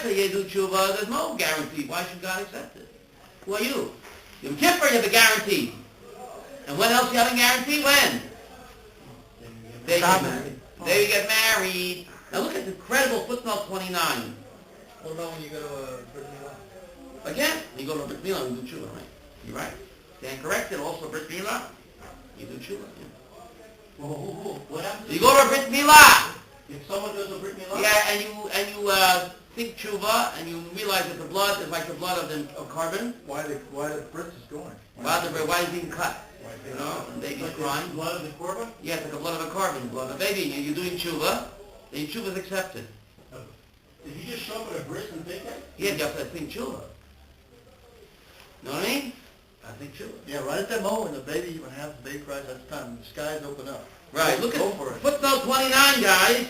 after you do tshuva, there's no guarantee. Why should God accept it? Who are you? Yom Kippur, you have a guarantee. And when else you have a guarantee? When? Day you get married. Now look at the incredible footnote 29. What about when you go to a Brit Milah? Again, you go to a Brit Milah and do tshuva, right? You're right. Stand corrected. Also Brit Milah, you do tshuva. Yeah. What happens? You go to a Brit Milah. If someone does a Brit Milah? Yeah, and you think tshuva, and you realize that the blood is like the blood of carbon. Why the Brit is going? Why is it being cut? You know, and baby's crying. The blood of the korban? Yeah, it's like the blood of a carbon, blood of a baby, and you're doing tshuva, then tshuva is accepted. Did you just show up at a brit and think that? Yeah, you have to think tshuva. Know what I mean? I think tshuva. Yeah, right at that moment, when the baby cries, that's the time the skies open up. Right, look Go at for it. footnote 29, guys.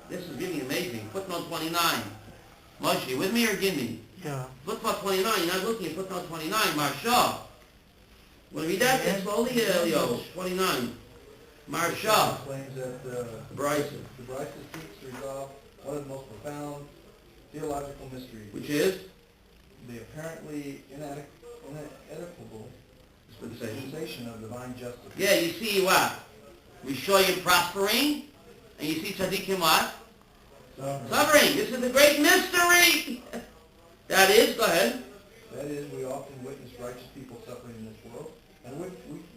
This is really amazing. Footnote 29. Moshe, you with me or give me? Yeah. Footnote 29, you're not looking at footnote 29, Marsha. Want to read that? Yeah. Slowly, yo. 29. Marsha. Claims that the Bryson. seeks to resolve one of the most profound theological mysteries, Which is? the apparently inequitable dispensation of divine justice. Yeah, you see what? Rishoyim prospering, and you see tzaddikim what? Suffering. This is the great mystery. That is, go ahead. That is, we often witness righteous people suffering in this world, and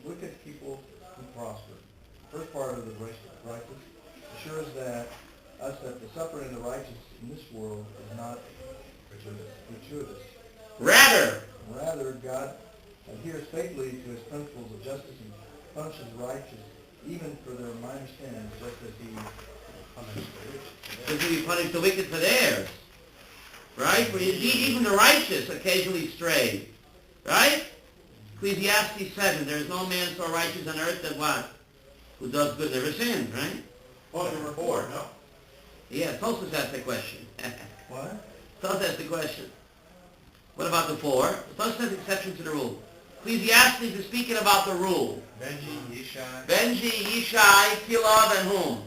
wicked people who prosper. First part of the righteous assures us that the suffering of the righteous in this world is not gratuitous. Rather, God adheres faithfully to his principles of justice and punishes the righteous even for their minor sins, just as he punishes the rich. Because he punished the wicked for theirs. Right? For even the righteous occasionally stray. Right? Ecclesiastes 7, there is no man so righteous on earth that what? Who does good never sins, right? Point number 4, no? Yeah, Tosfos asked the question. What? Tosfos asked the question. What about the 4? Tosfos says exception to the rule. Ecclesiastes is speaking about the rule. Benji, Yishai, Kilov, and whom?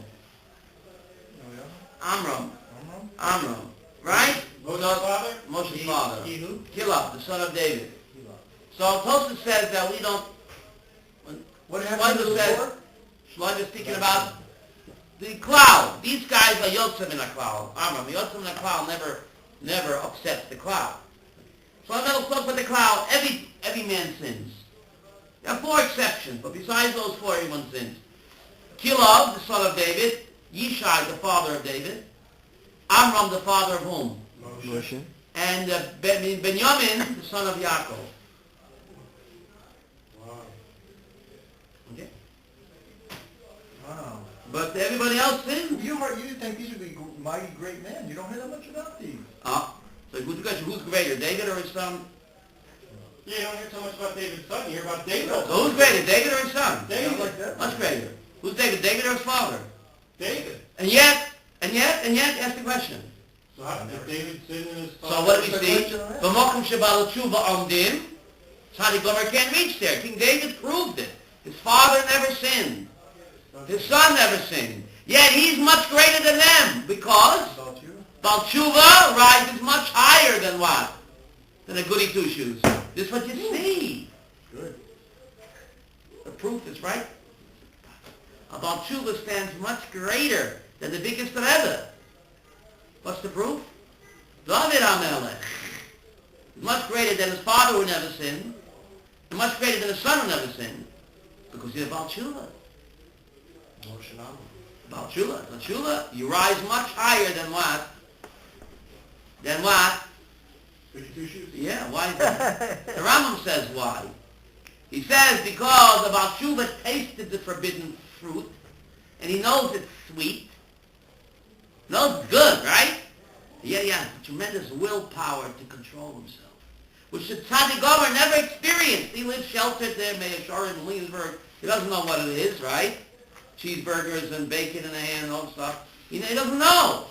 Amram. Right? Moshe's father. Kilov, the son of David. So Tosfos says that we don't... What happened to the says, Shlomo is speaking about the cloud. These guys are yotzim in a cloud. Amram, yotzim in a cloud never upsets the cloud. So I'm going to talk about the cloud. Every man sins. There are 4 exceptions, but besides those 4, everyone sins. Kilov, the son of David. Yishai, the father of David. Amram, the father of whom? Moshe. And Benjamin, the son of Yaakov. Okay. Wow. But everybody else sins. You think these would be mighty great men. You don't hear that much about these. So who's greater, David or his son? Yeah, you don't hear so much about David's son. You hear about David. So who's greater, David or his son? David. Like that. Much greater. Who's David, David or his father? David. And yet, ask the question. So how did David sin in his father? So what do we see? B'mokum shebal tshuva omdim. Tzaddik Gomer can't reach there. King David proved it. His father never sinned. His son never sinned. Yet he's much greater than them because Bal tshuva rises much higher than what? Than a goody two-shoes. This is what you see. Good. The proof is right. Bal tshuva stands much greater than the biggest of ever. What's the proof? David HaMelech. Much greater than his father who never sinned. And much greater than his son who never sinned. Because he's a Bal tshuva. Bal tshuva. Bal tshuva, you rise much higher than what? Then what? Yeah, why is that? The Rambam says why. He says because the Baal Tshuva tasted the forbidden fruit, and he knows it's sweet. Knows it's good, right? Yeah, tremendous willpower to control himself, which the Tzaddik Gomer never experienced. He lives sheltered there, Me'asharim in Williamsburg. He doesn't know what it is, right? Cheeseburgers and bacon in the hand and all that stuff. He doesn't know.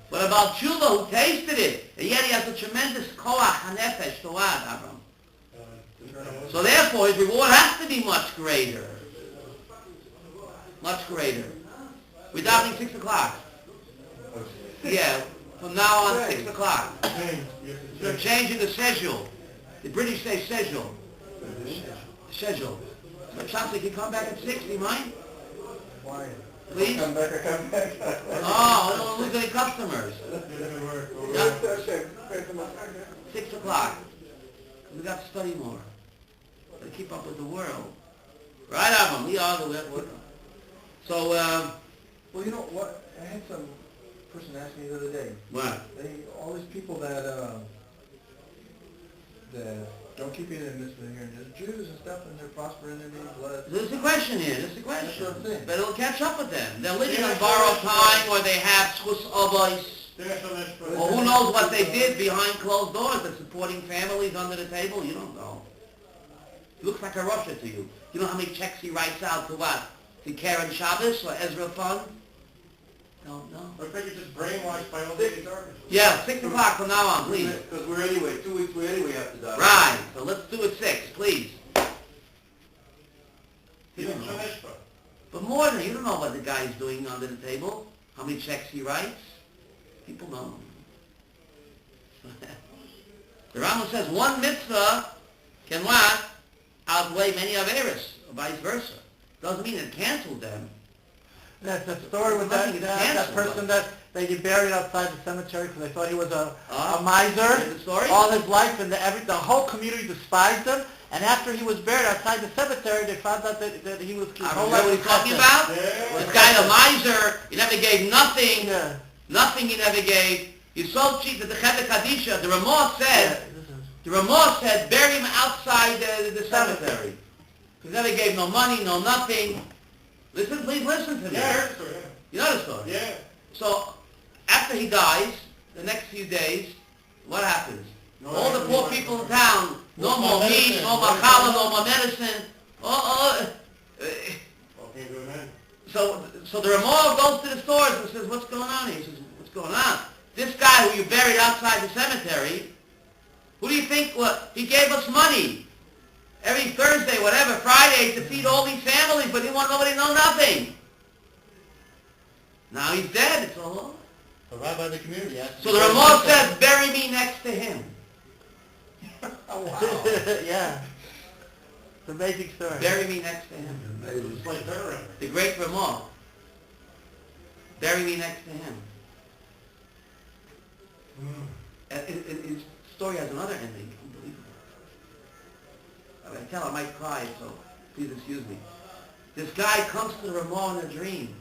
But about tshuva, who tasted it, and yet he has a tremendous koach hanefesh to what, Avram? So therefore, his reward has to be much greater. Much greater. We're davening 6 o'clock. Yeah. From now on, Right. 6 o'clock. They're changing the schedule. The British say schedule. Schedule. So Chauncey, can you come back at 6, do you mind? Why? Please? Come back. Oh, I don't want to lose any customers. Yeah. 6 o'clock. We got to study more. Got to keep up with the world. Right, Avram? We are the world. So, Well, you know what? I had some person ask me the other day. what? All these people that don't keep it in this here, and there's Jews and stuff, and they're prospering in their blood. This is the question here. This is the question. That's what I'm saying. But it'll catch up with them. They're living on borrowed time, or they have schus avos, or who knows what they did behind closed doors. They're supporting families under the table. You don't know. He looks like a Russia to you. You know how many checks he writes out to what? To Karen Shabbos or Ezra Fund? Don't know. I think you're just brainwashed by all these garbage. Yeah, 6 o'clock from now on, please. Because we're anyway, 2 weeks we anyway have to die. Right. So let's do it 6, please. You don't know. But more than you don't know what the guy's doing under the table. How many checks he writes. People know. The Rambam says one mitzvah can what? Outweigh many averos, or vice versa. Doesn't mean it canceled them. That's the story with that person that they get buried outside the cemetery because they thought he was a miser The story? all his life, and the whole community despised him. And after he was buried outside the cemetery, they found out that he was his I whole don't know life what was he's talking cussed. about. Yeah. This guy, a miser, he never gave nothing. Yeah. Nothing he never gave. He's so cheap that the Cheved Kadisha, the Ramah said, bury him outside the cemetery. He never gave no money, no nothing. Listen, please listen to me. Yeah, I heard the story, You know the story? yeah. So, after he dies, the next few days, what happens? All the poor people in town, no more meat, no more challah, no more medicine. Okay, good man. So the Ramah goes to the stores and says, what's going on? He says, what's going on? This guy who you buried outside the cemetery, who do you think, he gave us money every Thursday, whatever, Friday, to feed all these families, but he didn't want nobody to know nothing. Now he's dead, it's all over. The rabbi of the community asked. So the Ramah says, bury me next to him. Oh, wow. Yeah. It's an amazing story. Bury me next to him. It's like her. The great Ramah. Bury me next to him. His story has another ending. Unbelievable. I can tell I might cry, so please excuse me. This guy comes to the Ramah in a dream.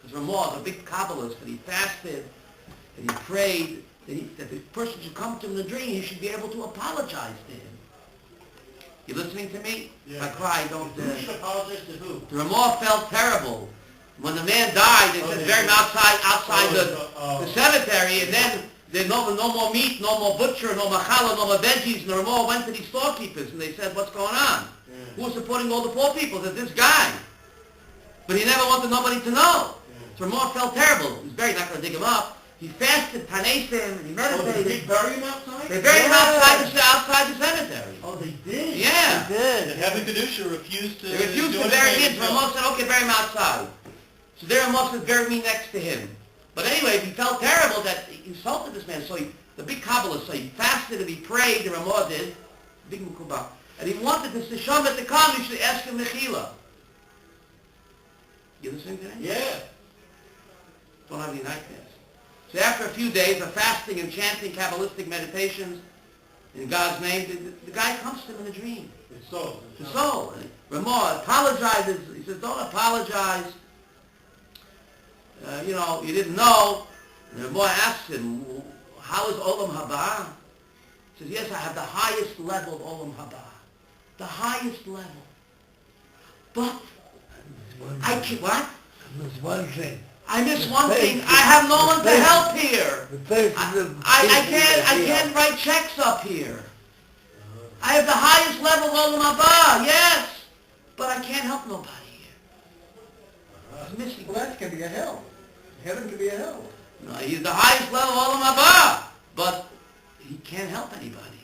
This Ramah is a big Kabbalist, and he fasted, and he prayed that the person should come to him in a dream, he should be able to apologize to him. You listening to me? Yeah. If I cry, don't... Who should apologize to who? The Ramah felt terrible. When the man died, they said, bury him outside the cemetery, and then there's no more meat, no more butcher, no more challah, no more veggies, and the Ramah went to these storekeepers, and they said, what's going on? Yeah. Who was supporting all the poor people? That this guy. But he never wanted nobody to know. So Ramah felt terrible. He was buried, not going to dig him up. He fasted, tanesim, and he meditated. Did they bury him outside? They buried him outside the cemetery. Oh, they did? Yeah. He did. The Heaven Kedusha refused to... They refused to bury him, so Ramah said, okay, bury him outside. So there Ramah said, bury me next to him. But anyway, he felt terrible that he insulted this man. So the big Kabbalist, so he fasted and he prayed, the Ramah did, big Mukubah. And he wanted this Neshama to come, he should ask him Mechila. You listening to that? Yeah. Don't have any nightmares. So after a few days of fasting and chanting Kabbalistic meditations in God's name, the guy comes to him in a dream. It's so. The soul. And Ramah apologizes. He says, don't apologize. You didn't know. And Ramah asks him, how is Olam Haba? He says, yes, I have the highest level of Olam Haba. The highest level. But, I can't, what? There's one thing. I miss one thing. I have no one to help here. I can't write checks up here. I have the highest level of Olam Haba, yes. But I can't help nobody here. I'm missing. Well, that can be a hell. Heaven can be a hell. No, he's the highest level of Olam Haba, but he can't help anybody.